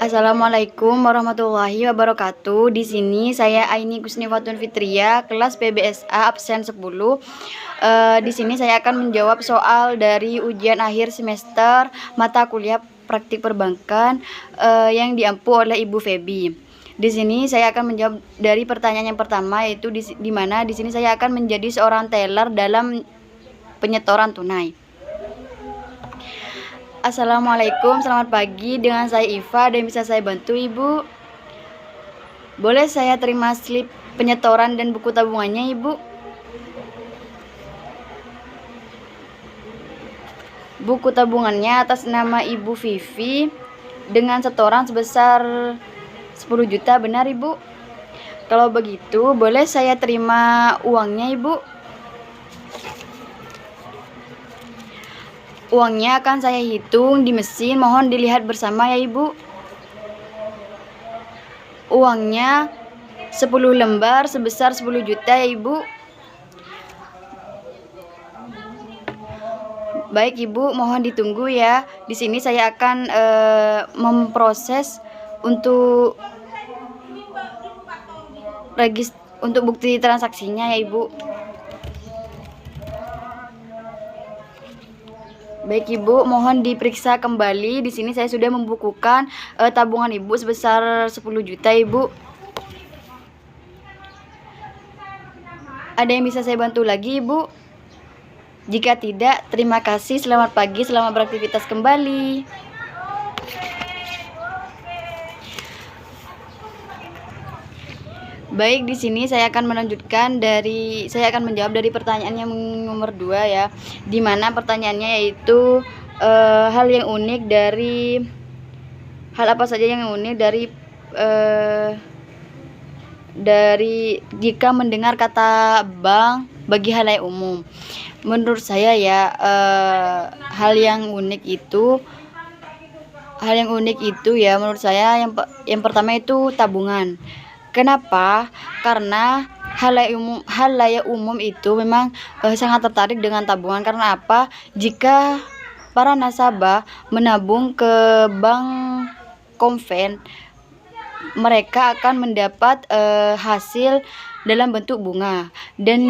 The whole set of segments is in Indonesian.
Assalamualaikum warahmatullahi wabarakatuh. Di sini saya Aini Kusnifatun Fitria, kelas PBSA absen 10. Di sini saya akan menjawab soal dari ujian akhir semester mata kuliah praktik perbankan yang diampu oleh Ibu Febi. Di sini saya akan menjawab dari pertanyaan yang pertama, yaitu di mana di sini saya akan menjadi seorang teller dalam penyetoran tunai. Assalamualaikum, selamat pagi. Dengan saya Iva, dan bisa saya bantu Ibu? Boleh saya terima slip penyetoran dan buku tabungannya Ibu? Buku tabungannya atas nama Ibu Vivi dengan setoran sebesar 10 juta, benar Ibu? Kalau begitu, boleh saya terima uangnya Ibu? Uangnya akan saya hitung di mesin, mohon dilihat bersama ya Ibu. Uangnya 10 lembar sebesar 10 juta ya Ibu. Baik Ibu, mohon ditunggu ya. Di sini saya akan memproses untuk bukti transaksinya ya Ibu. Baik Ibu, mohon diperiksa kembali. Di sini saya sudah membukukan tabungan Ibu sebesar 10 juta Ibu. Ada yang bisa saya bantu lagi Ibu? Jika tidak, terima kasih. Selamat pagi, selamat beraktivitas kembali. Baik, di sini saya akan menjawab dari pertanyaan yang nomor 2 ya. Di mana pertanyaannya yaitu hal apa saja yang unik dari jika mendengar kata bank bagi halayak umum. Menurut saya ya, hal yang unik itu ya, menurut saya yang pertama itu tabungan. Kenapa? Karena halayak umum itu memang sangat tertarik dengan tabungan. Karena apa? Jika para nasabah menabung ke bank konven, mereka akan mendapat hasil dalam bentuk bunga. Dan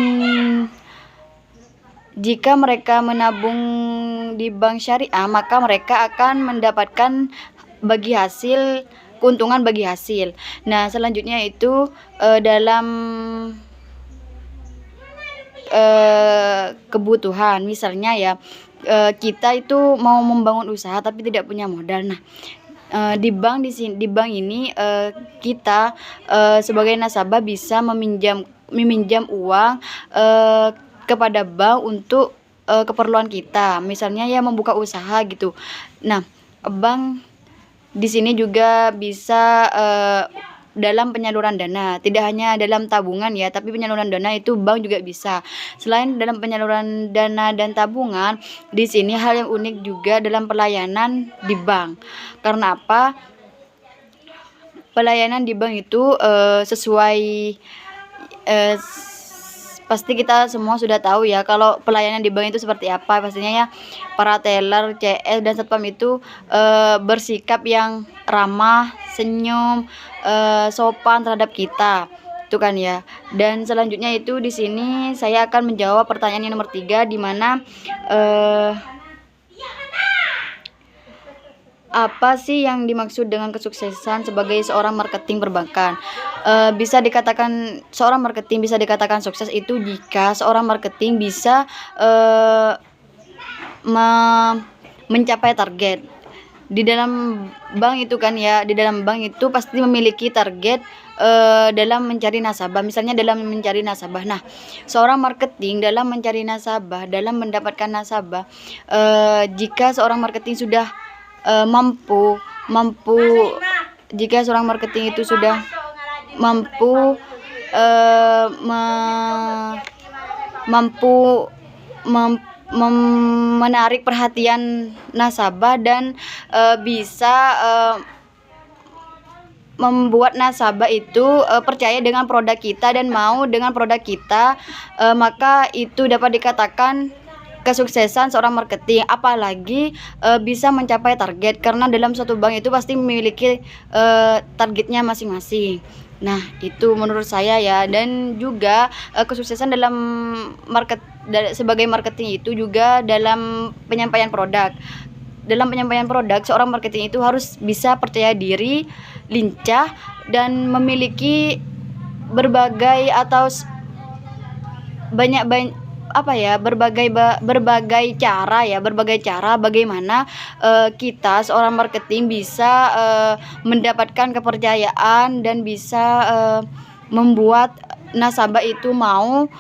jika mereka menabung di bank syariah, maka mereka akan mendapatkan keuntungan bagi hasil. Nah, selanjutnya itu dalam kebutuhan, misalnya ya, kita itu mau membangun usaha tapi tidak punya modal. Nah, di bank ini kita sebagai nasabah bisa meminjam uang kepada bank untuk keperluan kita, misalnya ya membuka usaha gitu. Nah, bank di sini juga bisa dalam penyaluran dana, tidak hanya dalam tabungan ya, tapi penyaluran dana itu bank juga bisa. Selain dalam penyaluran dana dan tabungan, di sini hal yang unik juga dalam pelayanan di bank. Karena apa? Pelayanan di bank itu pasti kita semua sudah tahu ya kalau pelayanan di bank itu seperti apa. Pastinya ya, para teller, CS dan satpam itu bersikap yang ramah, senyum, sopan terhadap kita. Itu kan ya. Dan selanjutnya itu di sini saya akan menjawab pertanyaan yang nomor 3, di mana apa sih yang dimaksud dengan kesuksesan sebagai seorang marketing perbankan? Bisa dikatakan seorang marketing bisa dikatakan sukses itu jika seorang marketing bisa mencapai target. Di dalam bank itu kan ya, di dalam bank itu pasti memiliki target dalam mencari nasabah. Misalnya dalam mencari nasabah. Nah, seorang marketing dalam mencari nasabah, dalam mendapatkan nasabah, jika seorang marketing sudah jika seorang marketing itu sudah mampu menarik perhatian nasabah dan bisa membuat nasabah itu percaya dengan produk kita dan mau dengan produk kita, maka itu dapat dikatakan kesuksesan seorang marketing, apalagi bisa mencapai target, karena dalam suatu bank itu pasti memiliki targetnya masing-masing. Nah, itu menurut saya ya. Dan juga kesuksesan dalam sebagai marketing itu juga dalam penyampaian produk. Dalam penyampaian produk, seorang marketing itu harus bisa percaya diri, lincah, dan memiliki berbagai atau banyak berbagai cara bagaimana kita seorang marketing bisa mendapatkan kepercayaan dan bisa membuat nasabah itu mau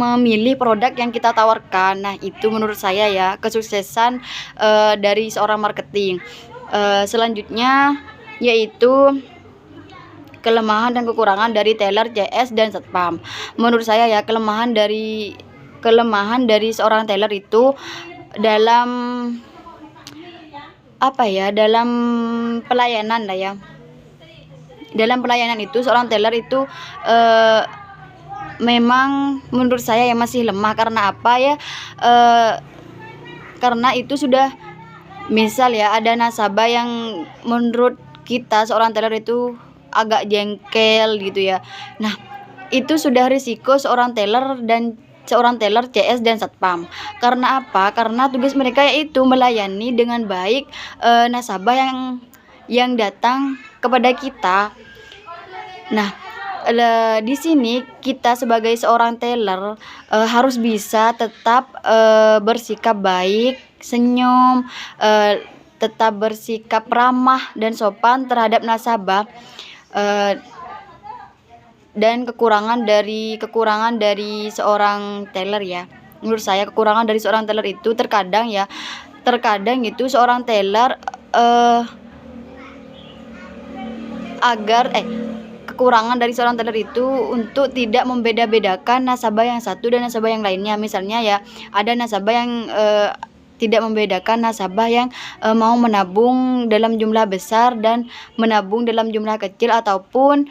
memilih produk yang kita tawarkan. Nah, itu menurut saya ya kesuksesan dari seorang marketing. Selanjutnya yaitu kelemahan dan kekurangan dari teller, CS, dan satpam. Menurut saya ya kelemahan dari seorang teller itu dalam dalam pelayanan lah ya. Dalam pelayanan itu seorang teller itu memang menurut saya ya masih lemah. Karena apa ya? Karena itu sudah, misal ya, ada nasabah yang menurut kita seorang teller itu agak jengkel gitu ya. Nah, itu sudah risiko seorang teller CS dan satpam. Karena apa? Karena tugas mereka yaitu melayani dengan baik nasabah yang datang kepada kita. Nah, di sini kita sebagai seorang teller harus bisa tetap bersikap baik, senyum, tetap bersikap ramah dan sopan terhadap nasabah. Dan kekurangan dari seorang teller ya. Menurut saya kekurangan dari seorang teller itu terkadang itu seorang teller kekurangan dari seorang teller itu untuk tidak membeda-bedakan nasabah yang satu dan nasabah yang lainnya. Misalnya ya, ada nasabah yang tidak membedakan nasabah yang mau menabung dalam jumlah besar dan menabung dalam jumlah kecil, ataupun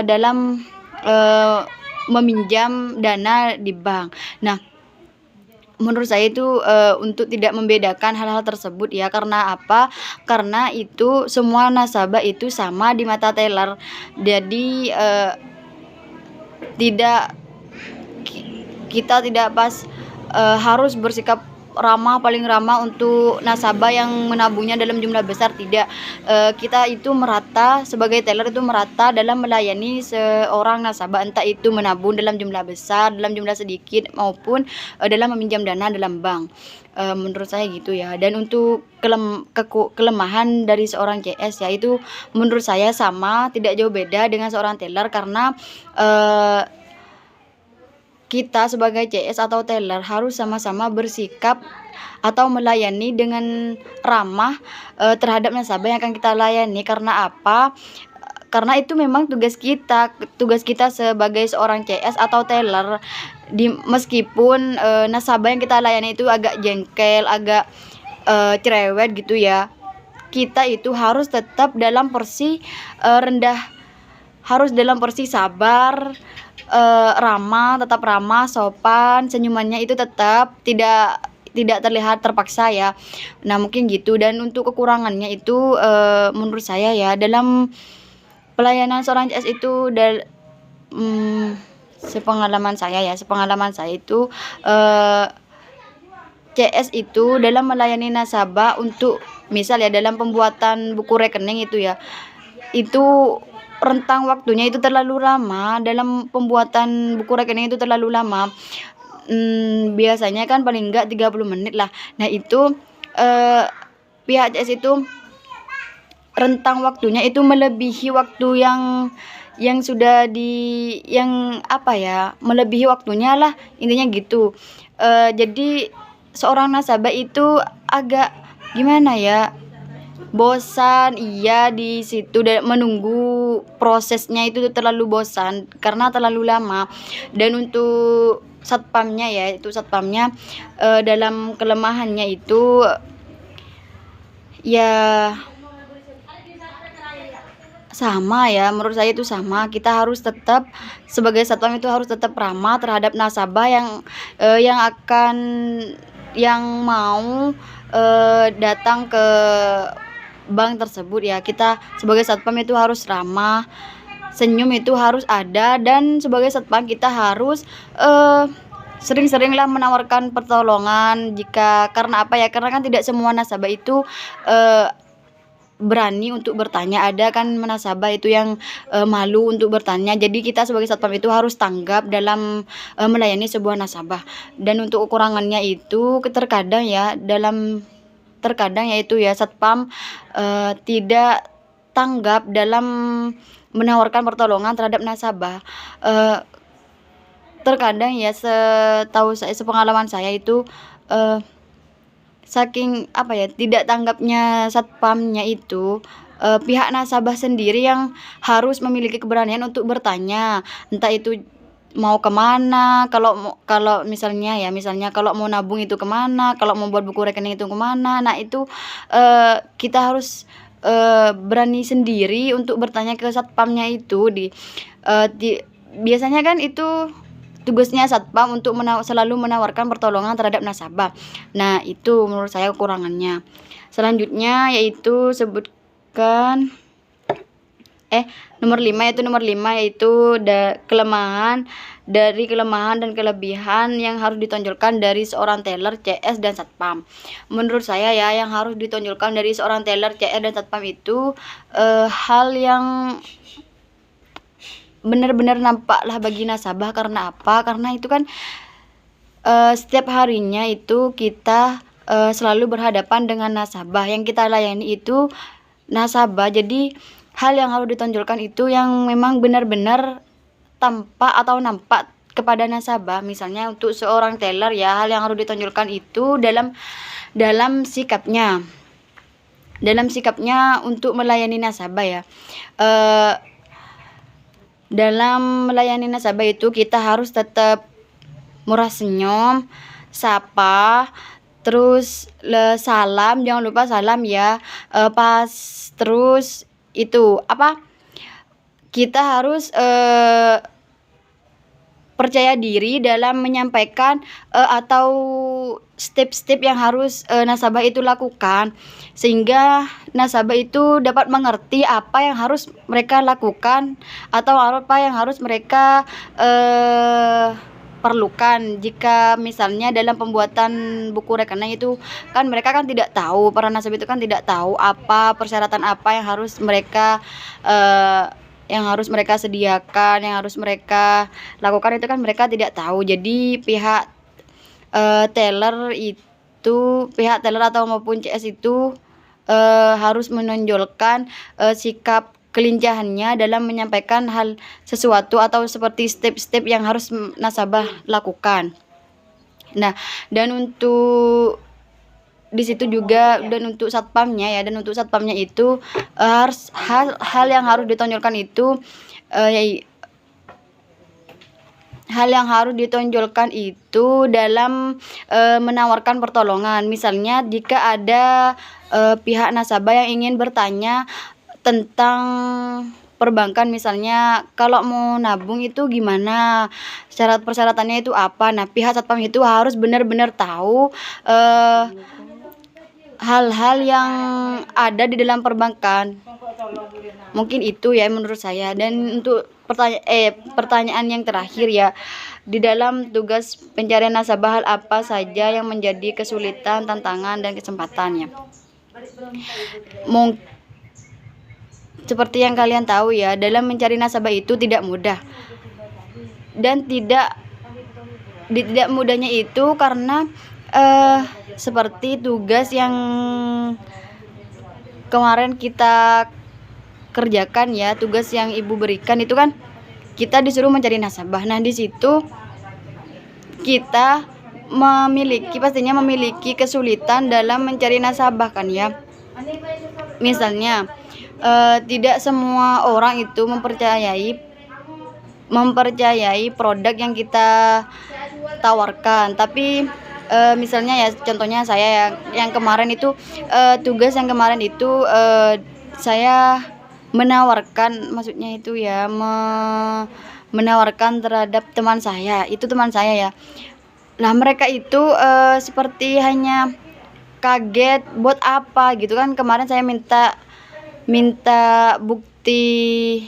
dalam meminjam dana di bank. Nah, menurut saya itu untuk tidak membedakan hal-hal tersebut ya. Karena apa? Karena itu semua nasabah itu sama di mata teller. Jadi kita tidak harus bersikap paling ramah untuk nasabah yang menabungnya dalam jumlah besar. Tidak, kita itu merata, sebagai teller itu merata dalam melayani seorang nasabah, entah itu menabung dalam jumlah besar, dalam jumlah sedikit, maupun dalam meminjam dana dalam bank. Menurut saya gitu ya. Dan untuk kelemahan dari seorang CS ya, itu menurut saya sama, tidak jauh beda dengan seorang teller. Karena kita sebagai CS atau teller harus sama-sama bersikap atau melayani dengan ramah terhadap nasabah yang akan kita layani. Karena apa? Karena itu memang tugas kita sebagai seorang CS atau teller. Meskipun nasabah yang kita layani itu agak jengkel, agak cerewet gitu ya, kita itu harus tetap dalam porsi sabar, tetap ramah, sopan, senyumannya itu tetap tidak terlihat terpaksa ya. Nah, mungkin gitu. Dan untuk kekurangannya itu menurut saya ya, dalam pelayanan seorang CS itu sepengalaman saya itu CS itu dalam melayani nasabah untuk misal ya dalam pembuatan buku rekening itu ya, itu rentang waktunya itu terlalu lama. Dalam pembuatan buku rekening itu terlalu lama. Biasanya kan paling enggak 30 menit lah. Nah, itu pihak CS itu rentang waktunya itu melebihi waktu melebihi waktunya lah, intinya gitu. Jadi seorang nasabah itu agak gimana ya, bosan iya di situ, dan menunggu prosesnya itu terlalu bosan karena terlalu lama. Dan untuk satpamnya dalam kelemahannya itu ya sama ya, menurut saya itu sama. Kita harus tetap sebagai satpam itu harus tetap ramah terhadap nasabah yang mau datang ke bank tersebut ya. Kita sebagai satpam itu harus ramah, senyum itu harus ada, dan sebagai satpam kita harus sering-seringlah menawarkan pertolongan karena apa ya? Karena kan tidak semua nasabah itu berani untuk bertanya. Ada kan nasabah itu yang malu untuk bertanya. Jadi kita sebagai satpam itu harus tanggap dalam melayani sebuah nasabah. Dan untuk kekurangannya itu terkadang yaitu ya satpam tidak tanggap dalam menawarkan pertolongan terhadap nasabah. Terkadang ya, sepengalaman saya itu saking apa ya, tidak tanggapnya satpamnya itu, pihak nasabah sendiri yang harus memiliki keberanian untuk bertanya, entah itu mau kemana, kalau misalnya kalau mau nabung itu kemana, kalau mau buat buku rekening itu kemana. Nah itu kita harus berani sendiri untuk bertanya ke satpamnya itu. Biasanya kan itu tugasnya satpam untuk selalu menawarkan pertolongan terhadap nasabah. Nah itu menurut saya kekurangannya. Selanjutnya yaitu sebutkan nomor 5 yaitu kelemahan dan kelebihan yang harus ditonjolkan dari seorang teller, CS, dan satpam. Menurut saya ya, yang harus ditonjolkan dari seorang teller, CS, dan satpam itu hal yang benar-benar nampaklah bagi nasabah. Karena apa? Karena itu kan setiap harinya itu kita selalu berhadapan dengan nasabah. Yang kita layani itu nasabah. Jadi hal yang harus ditonjolkan itu yang memang benar-benar tampak atau nampak kepada nasabah. Misalnya untuk seorang teller ya, hal yang harus ditonjolkan itu dalam sikapnya untuk melayani nasabah ya. Dalam melayani nasabah itu kita harus tetap murah senyum, sapa, terus salam, jangan lupa salam ya. Terus itu kita harus percaya diri dalam menyampaikan atau step-step yang harus nasabah itu lakukan, sehingga nasabah itu dapat mengerti apa yang harus mereka lakukan atau apa yang harus mereka perlukan. Jika misalnya dalam pembuatan buku rekening itu kan mereka kan tidak tahu, para nasabah itu kan tidak tahu persyaratan apa yang harus mereka sediakan, yang harus mereka lakukan, itu kan mereka tidak tahu. Jadi pihak teller atau maupun CS itu harus menonjolkan sikap kelincahannya dalam menyampaikan hal sesuatu atau seperti step-step yang harus nasabah lakukan. Nah, dan untuk di situ juga, dan untuk satpamnya itu harus hal yang harus ditonjolkan itu hal yang harus ditonjolkan itu dalam menawarkan pertolongan. Misalnya jika ada pihak nasabah yang ingin bertanya tentang perbankan, misalnya kalau mau nabung itu gimana, persyaratannya itu apa. Nah, pihak satpam itu harus benar-benar tahu hal-hal yang ada di dalam perbankan. Mungkin itu ya menurut saya. Dan untuk pertanyaan yang terakhir ya, di dalam tugas pencarian nasabah, hal apa saja yang menjadi kesulitan, tantangan, dan kesempatannya? Seperti yang kalian tahu ya, dalam mencari nasabah itu tidak mudah. Dan tidak mudahnya itu karena seperti tugas yang kemarin kita kerjakan ya, tugas yang ibu berikan itu kan kita disuruh mencari nasabah. Nah, di situ kita pastinya memiliki kesulitan dalam mencari nasabah kan ya. Misalnya tidak semua orang itu mempercayai produk yang kita tawarkan. Tapi misalnya ya, contohnya saya yang kemarin itu tugas yang kemarin itu saya menawarkan, maksudnya itu ya, menawarkan terhadap teman saya, itu teman saya ya. Nah, mereka itu seperti hanya kaget, buat apa gitu kan. Kemarin saya minta minta bukti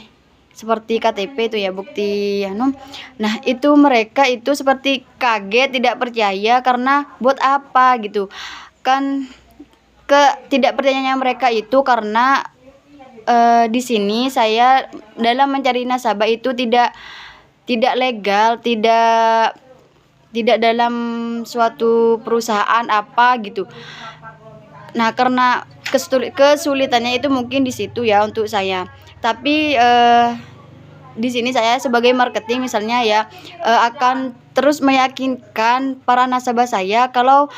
seperti KTP itu ya, bukti anu. Nah, itu mereka itu seperti kaget, tidak percaya, karena buat apa gitu kan. Ketidakpercayaannya mereka itu karena di sini saya dalam mencari nasabah itu tidak legal, tidak dalam suatu perusahaan apa gitu. Nah, karena kesulitannya itu mungkin di situ ya untuk saya. Tapi di sini saya sebagai marketing misalnya ya, akan terus meyakinkan para nasabah saya kalau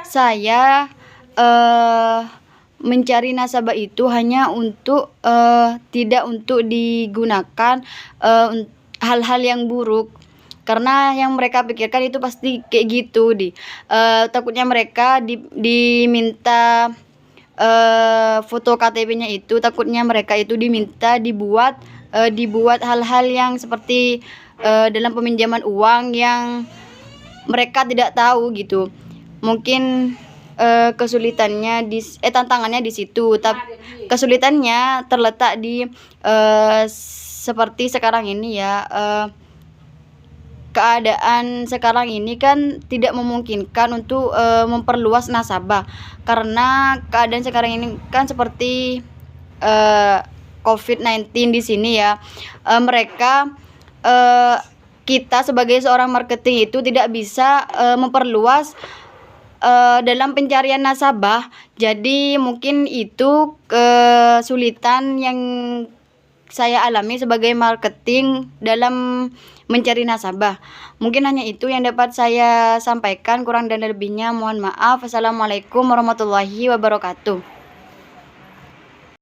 saya mencari nasabah itu hanya untuk tidak untuk digunakan hal-hal yang buruk, karena yang mereka pikirkan itu pasti kayak gitu. Takutnya mereka diminta foto KTP-nya itu, takutnya mereka itu diminta dibuat hal-hal yang seperti dalam peminjaman uang yang mereka tidak tahu gitu. Mungkin tantangannya di situ. Tapi kesulitannya terletak di seperti sekarang ini ya, keadaan sekarang ini kan tidak memungkinkan untuk memperluas nasabah, karena keadaan sekarang ini kan seperti COVID-19 di sini ya. Mereka kita sebagai seorang marketing itu tidak bisa memperluas dalam pencarian nasabah. Jadi mungkin itu kesulitan yang saya alami sebagai marketing dalam mencari nasabah. Mungkin hanya itu yang dapat saya sampaikan, kurang dan lebihnya mohon maaf. Assalamualaikum warahmatullahi wabarakatuh.